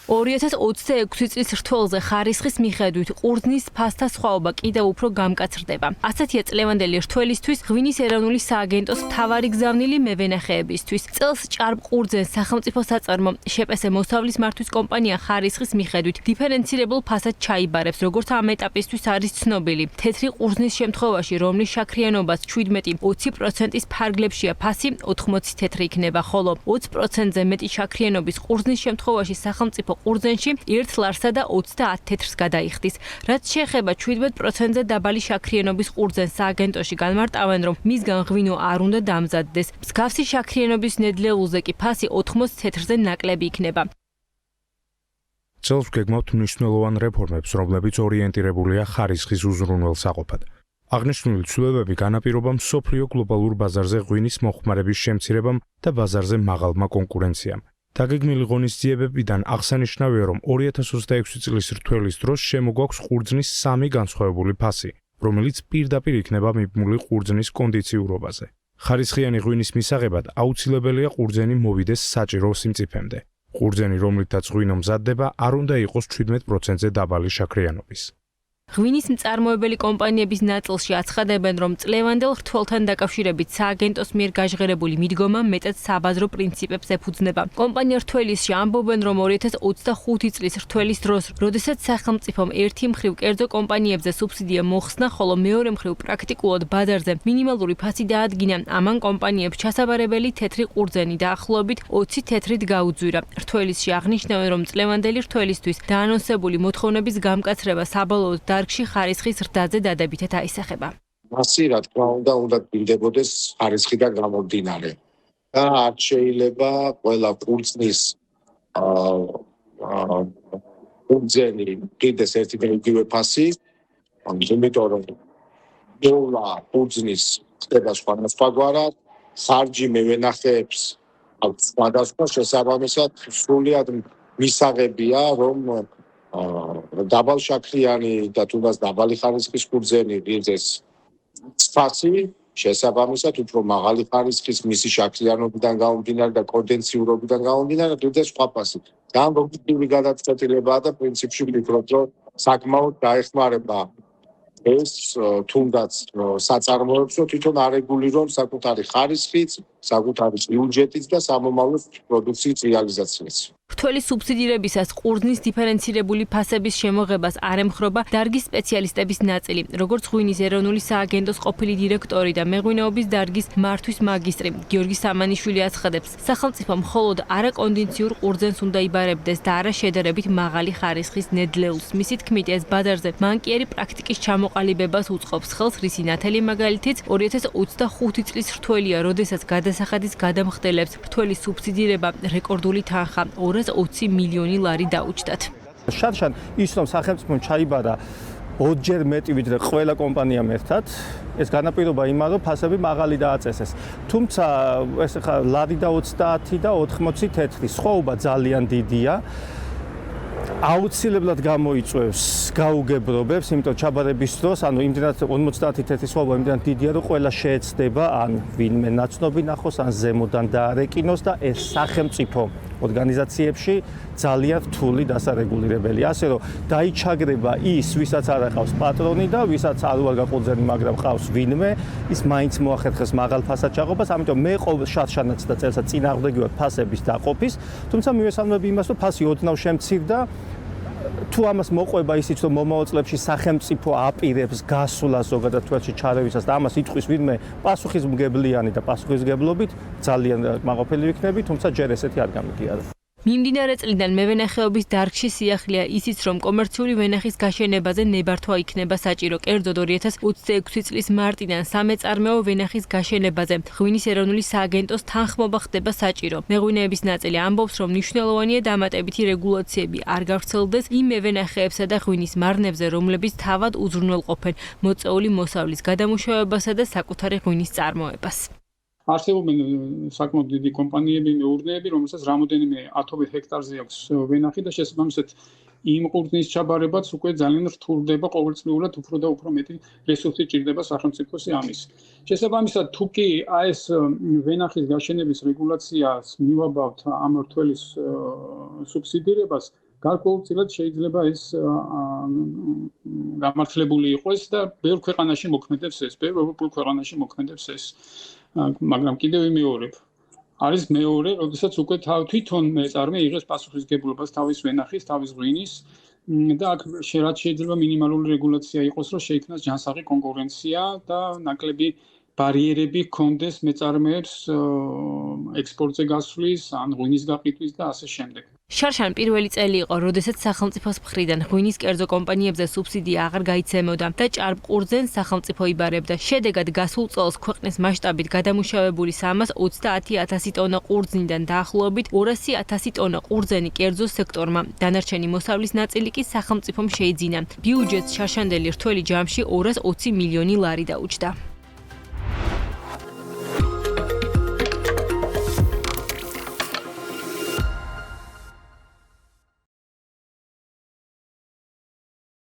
2026 წლის რთველზე ხარისხის მიხედვით ყურძნის ფასთა სხვაობა კიდევ უფრო გამკაცრდება. ასეთია წლევანდელი რთველისთვის ღვინის ეროვნული სააგენტოს მთავარი გზავნილი მევენახეებისთვის. წელს ჭარბ ყურძენს სახელმწიფო საწარმო შპს მოსავლის მართვის კომპანია ხარისხის მიხედვით დიფერენცირებულ ფასად ჩაიბარებს, როგორც ამ ეტაპისთვის არის ცნობილი. თეთრი ყურძნის შემთხვევაში, რომლის შაქრიანობაც 17-20%-ის ფარგლებშია ფასი 80 თეთრი იქნება, ხოლო 20%-ზე მეტი შაქრიანობის ყურძნის შემთხვევაში სახელმწიფო ყურძენში 1 ლარსა და 30 თეთრს გადაიხდის. რაც შეეხება 17%-ზე დაბალი შაქრიანობის ყურძენს სააგენტოში განმარტავენ, რომ მისგან ღვინო არ უნდა დამზადდეს. მსგავსი შაქრიანობის ნედლეულზე კი ფასი 80 თეთრზე ნაკლები იქნება. წელს გეგმავთ მნიშვნელოვან რეფორმებს, რომლებიც ორიენტირებულია ხარისხის უზრუნველ საყოფად. აღნიშნული ცვლილებები განაპირობა მსოფლიო გლობალურ ბაზარზე ღვინის მოხმარების შემცირებამ და ბაზარზე მაღალმა კონკურენციამ. დაგეგმილი ღონისძიებებიდან აღსანიშნავია, რომ 2026 წლის რთველის დროს შემოგვაქვს ყურძნის 3 განსხვავებული ფასი, რომელიც პირდაპირ იქნება მიბმული ყურძნის კონდიციურობაზე. ხარისხიანი ღვინის მისაღებად აუცილებელია ყურძენი მოვიდეს საჭირო სიმწიფემდე. ყურძენი, რომლითაც ღვინო მზადდება, არ უნდა იყოს 17%-ზე დაბალი შაქრიანობის. ღვინის მწარმოებელი კომპანიების ნაწილში აცხადებენ, რომ წლევანდელ რთველთან დაკავშირებით სააგენტოს მიერ გაჟღერებული მიდგომა მეტად საბაზრო პრინციპებს ეფუძნება. კომპანია რთველისში ამბობენ, რომ 2025 წლის რთველის დროს, როდესაც სახელმწიფომ ერთი მხრივ კერძო კომპანიებზე სუბსიდია მოხსნა, ხოლო მეორე მხრივ პრაქტიკულად ბაზარზე მინიმალური ფასი დაადგინა, ამან კომპანიებს ჩასაბარებელი თეთრი ყურძენი დაახლოებით 20 თეთრით გაუძვირა. რთველისში აღნიშნავენ, რომ წლევანდელი რთველისთვის დაანონსებული მოთხოვნების გამკაცრება საბოლოოდ დარგში ხარისხის ზრდაზე დადებითად აისახება. მასი რა თქმა უნდა დგინდებოდეს ხარისხიდან გამომდინარე. და არ შეიძლება ყველა ყურძნის ყურძენი კიდეს ერთი და იგივე ფასი, იმიტომ რომ ყველა ყურძნის ხდება სხვადასხვაგვარად, ხარჯი მევენახეებს აქვს სხვადასხვა, შესაბამისად სრულად მისაღებია, რომ დაბალ შაქრიანი და თუნდაც დაბალი ხარისხის ყურძენი ღირდეს ფასი, შესაბამისად უფრო მაღალი ხარისხის მისი შაქრიანობიდან გამომდინარე და კონდენსიურობიდან გამომდინარე ღირდეს სხვა ფასი. ძალიან ობიექტიური გადაწყვეტილებაა და პრინციპში ვფიქრობ, რომ საკმაოდ დაეხმარება ეს თუნდაც საწარმოებს, რომ თვითონ არეგულირონ საკუთარი ხარისხიც, საკუთარი ბიუჯეტიც და სამომავლო პროდუქციის რეალიზაციაც. რთველი სუბსიდირებისას ყურძნის დიფერენცირებული ფასების შემოღებას არ ემხრობა დარგის სპეციალისტების ნაწილი, როგორც ღვინის ეროვნული სააგენტოს ყოფილი დირექტორი და მეღვინეობის დარგის მართვის მაგისტრი გიორგი სამანიშვილი აცხადებს, სახელმწიფო მხოლოდ არაკონდენსიურ ყურძენს უნდა იბარებდეს და არა შედარებით მაღალი ხარისხის ნედლეულს. მისი თქმით, ეს ბაზარზე მანკიერი პრაქტიკის ჩამოყალიბებას უწყობს ხელს, რისი ნათელი მაგალითიც 2025 წლის რთველია, როდესაც გადასახადის გადამხდელებს რთველის სუბსიდირება რეკორდული თანხა 220 მილიონი ლარი დაუჯდათ. შარშან ის რომ სახელმწიფომ ჩაიბარა 20 ჯერ მეტი ვიდრე ყველა კომპანიამ ერთად, ეს განაპირობა იმან რომ ფასები მაღალი დააწესეს. თუმცა ეს ხა ლარი და 30 და 80 თეთრი სხვაობა ძალიან დიდია. აუცილებლად გამოიწვევს გაუგებრობებს, იმიტომ ჩაბარების დროს, ანუ იმდენად 50 თეთრი სხვაობა იმდენად დიდია, რომ ყველა შეეცდება ან ვინმე ნაცნობი ნახოს, ან ზემოდან დაარეკინოს და ეს სახელმწიფო ორგანიზაციებში ძალიან რთული დასარეგულირებელია. ასე რომ დაიჩაგრება ის, ვისაც არ aqავს პატრონი და ვისაც არ უარ გაყურძენი, მაგრამ ყავს ვინმე, ის მაინც მოახერხეს მაღალ ფასად ჩაყოფას, ამიტომ მე შარშანაც და წელსაც წინააღმდეგივად ფასების დაყოფის, თუმცა მივესალმები იმას, რომ ფასი ოდნავ შემცირდა. თუ ამას მოყვება ისიც, რომ მომავალ წლებში სახელმწიფო აპირებს გასვლას ზოგადად თვალში ჩარევისას და ამას იტყვის ვინმე პასუხისმგებლიანი და პასუხისმგებლობით, ძალიან მაყოფილი ვიქნები, თუმცა ჯერ ესეთი არ გამიგიარა. მიმდინარე წლიდან მევენახეობის დარგში სიახლეა ისიც, რომ კომერციული ვენახის გაშენებაზე ნებართვა იქნება საჭირო. კერძოდ 2026 წლის მარტიდან სამეწარმეო ვენახის გაშენებაზე ღვინის ეროვნული სააგენტოს თანხმობა ხდება საჭირო. მეღვინეების ნაწილი ამბობს, რომ მნიშვნელოვანია დამატებითი რეგულაციები არ გავრცელდეს იმ მევენახეებსა და ღვინის მარნებზე, რომლებიც თავად უზრუნველყოფენ მოწეული მოსავლის გადამუშავებასა და საკუთარი ღვინის წარმოებას. არსებობენ საკმაოდ დიდი კომპანიები, მეურნეები, რომელსაც რამოდენიმე ათობით ჰექტარზე აქვს ვენახი და შესაბამისად იმ ყურძნის ჩაბარებაც უკვე ძალიან რთულდება ყოველწლიურად უფრო და უფრო მეტი რესურსი ჭირდება სახელმწიფოსი ამის. შესაბამისად, თუ კი ეს ვენახის გაშენების რეგულაციას მივაბავთ ამ რთველის სუბსიდირებას, გარკვეულწილად შეიძლება ეს გამართლებული იყოს და ბევრ ქვეყანაში მოქმედებს ეს, ბევრ ევროპულ ქვეყანაში მოქმედებს ეს. მაგრამ კიდევ ვიმეორებ. არის მეორე, როდესაც უკვე თვითონ მეწარმე იღებს პასუხისმგებლობას თავის ვენახის, თავის ღვინის და აქ რაც შეიძლება მინიმალური რეგულაცია იყოს, რომ შეიქმნას ჯანსაღი კონკურენცია და ნაკლები ბარიერები ჰქონდეს მეწარმეებს ექსპორტზე გასვლის, ან ღვინის გაყიდვის და ასე შემდეგ. შარშან პირველი წელი იყო, როდესაც სახელმწიფოს მხრიდან ღვინის კერძო კომპანიებზე სუბსიდია აღარ გაიცემოდა და ჭარბყურძენს სახელმწიფო იბარებდა. შედეგად გასულ წელს ქვეყნის მასშტაბით გადამუშავებული 330,000 ტონა ყურძნიდან დაახლოებით 200,000 ტონა ყურძენი კერძო სექტორმა. დანარჩენი მოსავლის ნაწილი კი სახელმწიფომ შეიძინა. ბიუჯეტს შარშანდელი რთველი ჯამში 220 მილიონი ლარი დაუჯდა.